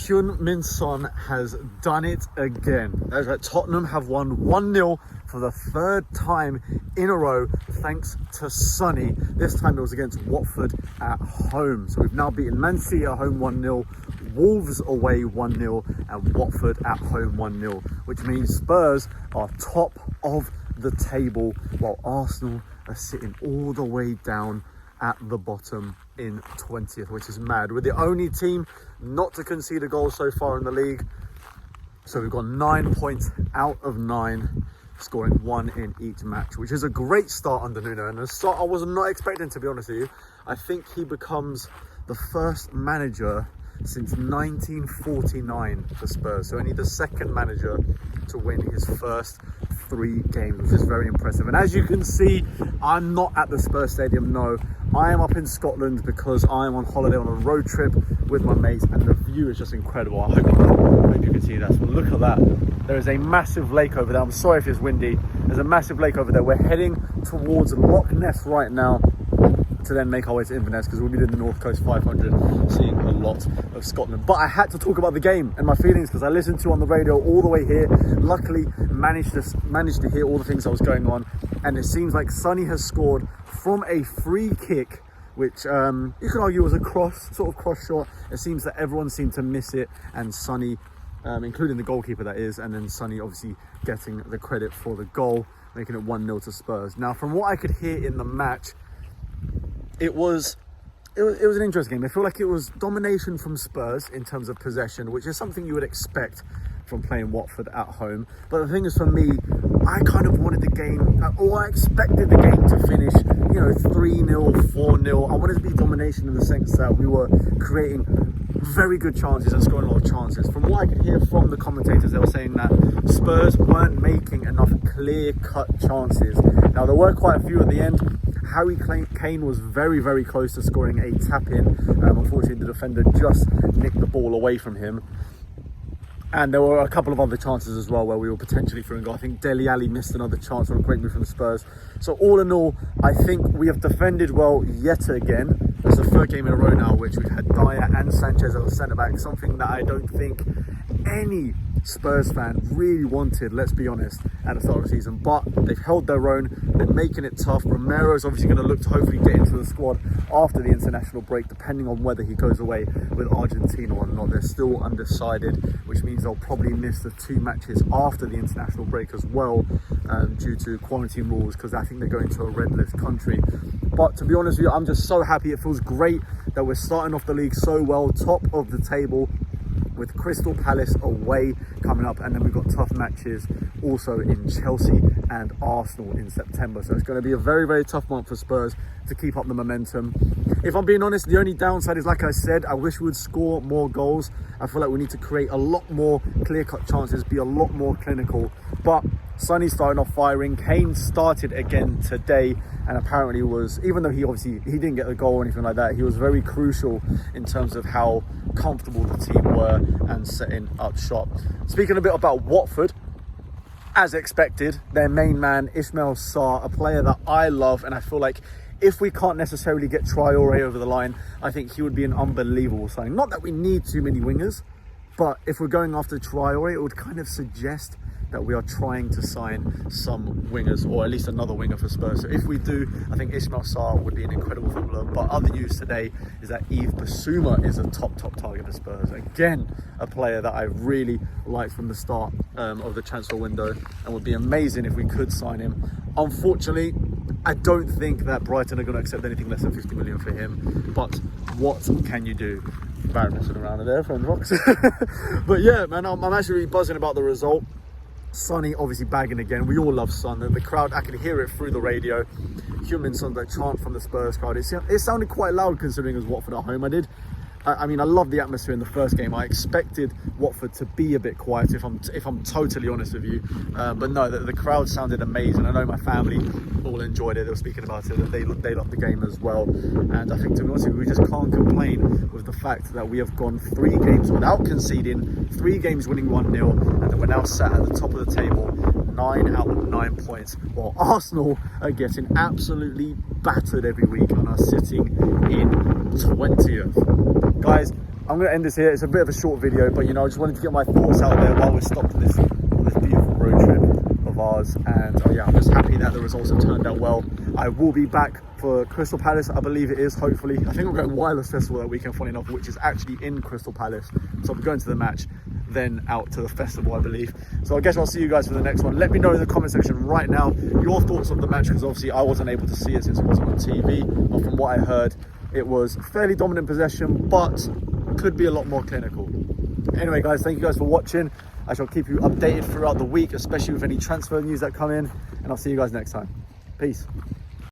Heung-min Son has done it again. Tottenham have won 1-0 for the third time in a row thanks to Sonny. This time it was against Watford at home. So we've now beaten Man City at home 1-0, Wolves away 1-0 and Watford at home 1-0, which means Spurs are top of the table while Arsenal are sitting all the way down at the bottom in 20th, which is mad. We're the only team not to concede a goal so far in the league. So we've got 9 points out of 9, scoring 1 in each match, which is a great start under Nuno. And a start I was not expecting, to be honest with you. I think he becomes the first manager since 1949 for Spurs. So only the second manager to win his first 3 games, which is very impressive. And as you can see, I'm not at the Spurs stadium, no. I am up in Scotland because I am on holiday on a road trip with my mates, and the view is just incredible. I hope you can see that. So look at that. There is a massive lake over there. I'm sorry if it's windy. There's a massive lake over there. We're heading towards Loch Ness right now to then make our way to Inverness, because we'll be doing the North Coast 500, seeing a lot of Scotland. But I had to talk about the game and my feelings, because I listened to on the radio all the way here. Luckily managed to hear all the things that was going on, and it seems like Sonny has scored from a free kick, which you could argue was a sort of cross shot. It seems that everyone seemed to miss it, and Sonny, including the goalkeeper that is, and then Sonny obviously getting the credit for the goal, making it 1-0 to Spurs. Now, from what I could hear in the match, it was an interesting game. I feel like it was domination from Spurs in terms of possession, which is something you would expect from playing Watford at home. But the thing is, for me, I kind of wanted the game, or I expected the game to finish, 3-0, 4-0. I wanted to be domination in the sense that we were creating very good chances and scoring a lot of chances. From what I could hear from the commentators, they were saying that Spurs weren't making enough clear-cut chances. Now, there were quite a few at the end. Harry Kane was very, very close to scoring a tap-in. Unfortunately, the defender just nicked the ball away from him. And there were a couple of other chances as well where we were potentially through and goal. I think Dele Alli missed another chance on a great move from the Spurs. So all in all, I think we have defended well yet again. It's the third game in a row now which we've had Dyer and Sanchez as a centre-back, something that I don't think any Spurs fan really wanted, let's be honest, at the start of the season. But they've held their own, they're making it tough. Romero's obviously going to look to hopefully get into the squad after the international break, depending on whether he goes away with Argentina or not. They're still undecided, which means they'll probably miss the 2 matches after the international break as well, due to quarantine rules, because I think they're going to a red list country. But to be honest with you, I'm just so happy. It feels great that we're starting off the league so well, top of the table, with Crystal Palace away coming up, and then we've got tough matches also in Chelsea and Arsenal in September. So it's going to be a very, very tough month for Spurs to keep up the momentum. If I'm being honest, the only downside is, like I said, I wish we would score more goals. I feel like we need to create a lot more clear-cut chances, be a lot more clinical. But Sonny's starting off firing. Kane started again today, and apparently was, even though he didn't get the goal or anything like that, he was very crucial in terms of how comfortable the team were and setting up shop. Speaking a bit about Watford, as expected, their main man, Ismail Sarr, a player that I love, and I feel like if we can't necessarily get Traore over the line, I think he would be an unbelievable signing. Not that we need too many wingers, but if we're going after Traore, it would kind of suggest that we are trying to sign some wingers, or at least another winger for Spurs. So if we do, I think Ismail Sarr would be an incredible footballer. But other news today is that Yves Bissouma is a top target for Spurs. Again, a player that I really liked from the start of the transfer window, and would be amazing if we could sign him. Unfortunately, I don't think that Brighton are going to accept anything less than 50 million for him. But what can you do? Barry messing around there from Rocks. But yeah, man, I'm actually really buzzing about the result. Sonny obviously bagging again. We all love Son. The crowd, I could hear it through the radio. Heung-min Son, that chant from the Spurs crowd. It sounded quite loud considering it was Watford at home. I mean, I love the atmosphere in the first game. I expected Watford to be a bit quiet, if I'm totally honest with you. But no, the crowd sounded amazing. I know my family all enjoyed it. They were speaking about it, that they loved the game as well. And I think, to be honest with you, we just can't complain with the fact that we have gone 3 games without conceding, 3 games winning 1-0, and then we're now sat at the top of the table, 9 out of 9 points, while Arsenal are getting absolutely battered every week and are sitting in 20th. Guys, I'm going to end this here. It's a bit of a short video, but you know, I just wanted to get my thoughts out there while we're stopped on this beautiful road trip of ours. And yeah, I'm just happy that the results have turned out well. I will be back for Crystal Palace, I believe it is, hopefully. I think we're going Wireless Festival that weekend, funny enough, which is actually in Crystal Palace. So I'll be going to the match, then out to the festival, I believe. So I guess I'll see you guys for the next one. Let me know in the comment section right now your thoughts on the match, because obviously I wasn't able to see it since it wasn't on TV. But from what I heard, it was fairly dominant possession, but could be a lot more clinical. Anyway, guys, thank you guys for watching. I shall keep you updated throughout the week, especially with any transfer news that come in, and I'll see you guys next time. Peace.